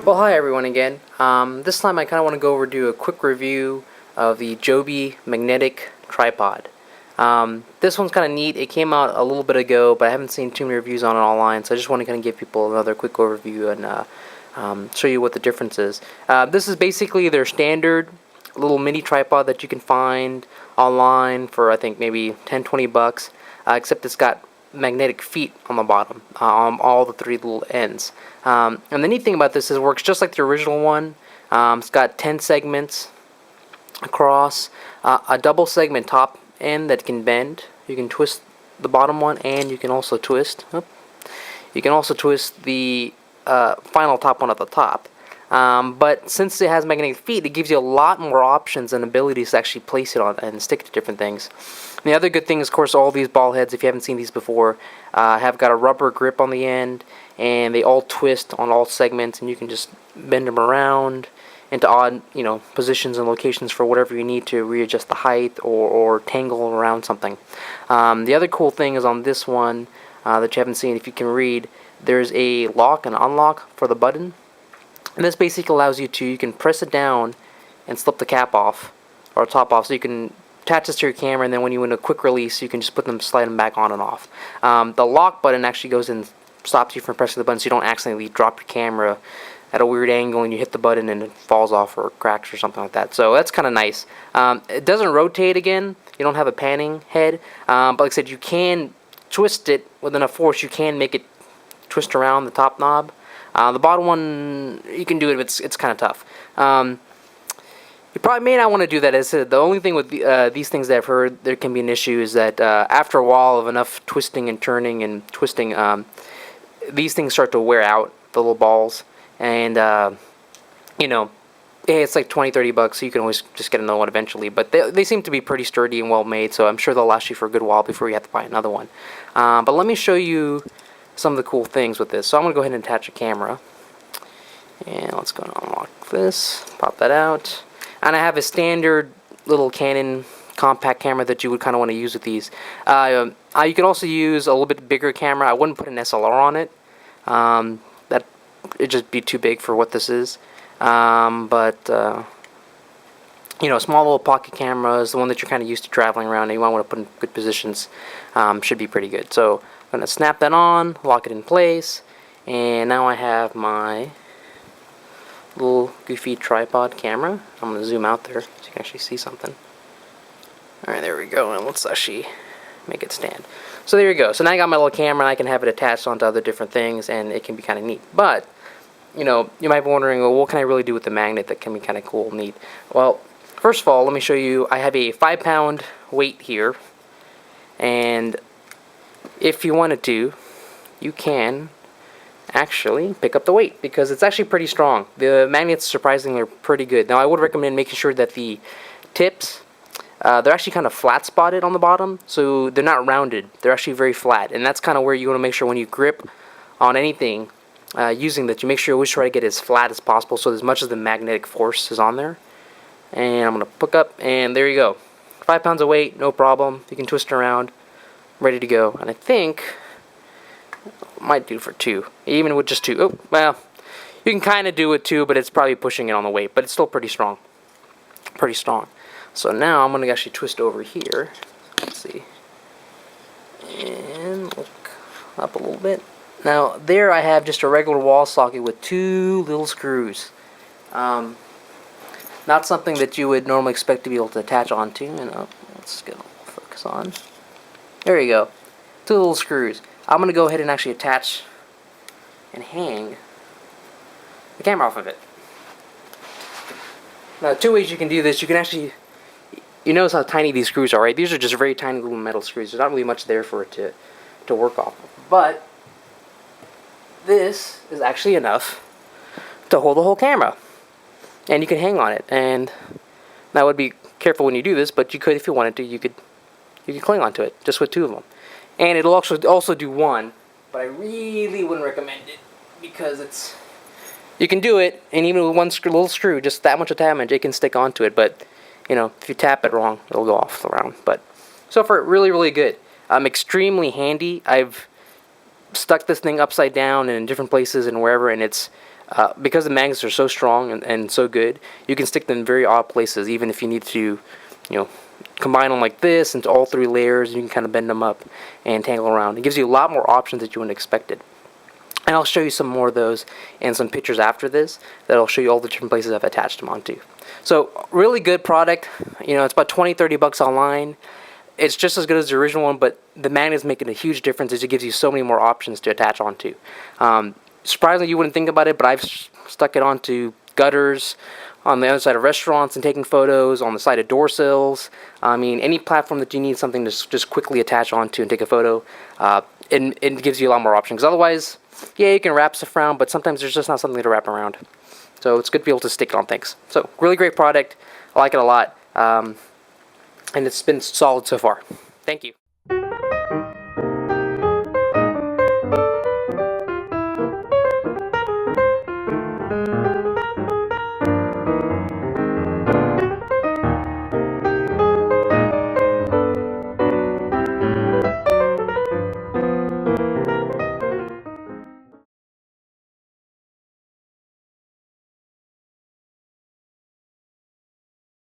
Well, hi everyone again. This time I kind of want to go over do a quick review of the Joby magnetic tripod. This one's kind of neat. It came out a little bit ago, but I haven't seen too many reviews on it online, so I just want to kind of give people another quick overview and show you what the difference is. This is basically their standard little mini tripod that you can find online for I think maybe 10-20 bucks, except it's got magnetic feet on the bottom, on all the three little ends. And the neat thing about this is it works just like the original one. It's got 10 segments across, a double segment top end that can bend. You can twist the bottom one, and you can also twist. You can also twist the final top one at the top. But since it has magnetic feet, it gives you a lot more options and abilities to actually place it on and stick to different things. And the other good thing is, of course, all these ball heads, if you haven't seen these before, have got a rubber grip on the end, and they all twist on all segments, and you can just bend them around into odd, positions and locations for whatever you need to readjust the height or tangle around something. The other cool thing is on this one that you haven't seen, if you can read, there's a lock and unlock for the button. And this basically allows you can press it down and slip the cap off, or top off, so you can attach this to your camera, and then when you want a quick release, you can just slide them back on and off. The lock button actually goes and stops you from pressing the button so you don't accidentally drop your camera at a weird angle and you hit the button and it falls off or cracks or something like that. So that's kind of nice. It doesn't rotate again. You don't have a panning head. But like I said, you can twist it with enough force. You can make it twist around the top knob. The bottom one, you can do it, but it's kind of tough. You probably may not want to do that. As I said, the only thing with these things that I've heard there can be an issue is that after a while of enough twisting and turning and twisting, these things start to wear out, the little balls. And, it's like 20-30 bucks, so you can always just get another one eventually. But they seem to be pretty sturdy and well made, so I'm sure they'll last you for a good while before you have to buy another one. But let me show you some of the cool things with this. So I'm going to go ahead and attach a camera. And let's go and unlock this, pop that out. And I have a standard little Canon compact camera that you would kind of want to use with these. You can also use a little bit bigger camera. I wouldn't put an SLR on it. That it'd just be too big for what this is. A small little pocket camera is the one that you're kind of used to traveling around, and you might want to put in good positions. Should be pretty good. So I'm going to snap that on, lock it in place, and now I have my little goofy tripod camera. I'm going to zoom out there so you can actually see something. Alright, there we go, and let's actually make it stand. So there you go. So now I got my little camera, and I can have it attached onto other different things, and it can be kind of neat. But, you might be wondering, well, what can I really do with the magnet that can be kind of cool and neat? Well, first of all, let me show you, I have a 5-pound weight here, and if you wanted to, you can actually pick up the weight, because it's actually pretty strong. The magnets surprisingly are pretty good. Now I would recommend making sure that the tips, they're actually kind of flat spotted on the bottom, so they're not rounded. They're actually very flat, and that's kind of where you want to make sure when you grip on anything using that, you make sure you always try to get as flat as possible, so as much as the magnetic force is on there. And I'm going to pick up, and there you go. 5 pounds of weight, no problem. You can twist it around, ready to go. And I think might do for 2, even with just 2. Oh, well, you can kind of do it 2, but it's probably pushing it on the weight, but it's still pretty strong. Pretty strong. So now I'm going to actually twist over here. Let's see. And look up a little bit. Now, there I have just a regular wall socket with 2 little screws. Not something that you would normally expect to be able to attach onto. Let's get a little focus on. There you go. 2 little screws. I'm going to go ahead and actually attach and hang the camera off of it. Now, 2 ways you can do this. You can actually, you notice how tiny these screws are, right? These are just very tiny little metal screws. There's not really much there for it to work off of. But this is actually enough to hold the whole camera. And you can hang on it. And that would be careful when you do this, but you could, if you wanted to, you could cling onto it just with 2 of them. And it'll also do 1, but I really wouldn't recommend it, because you can do it, and even with 1 little screw, just that much of damage, it can stick onto it. But if you tap it wrong, it'll go off the round. But so far, really, really good. Extremely handy. I've stuck this thing upside down and in different places and wherever, and it's because the magnets are so strong and so good, you can stick them in very odd places, even if you need to, combine them like this into all 3 layers. You can kind of bend them up and tangle around. It gives you a lot more options that you wouldn't expected. And I'll show you some more of those and some pictures after this that'll show you all the different places I've attached them onto. So really good product. It's about 20-30 bucks online. It's just as good as the original one, but the magnet's making a huge difference as it gives you so many more options to attach onto. Surprisingly, you wouldn't think about it, but I've stuck it onto gutters, on the other side of restaurants and taking photos, on the side of door sills. I mean, any platform that you need something to just quickly attach onto and take a photo, it gives you a lot more options. Because otherwise, yeah, you can wrap stuff around, but sometimes there's just not something to wrap around. So it's good to be able to stick it on things. So really great product. I like it a lot. And it's been solid so far. Thank you.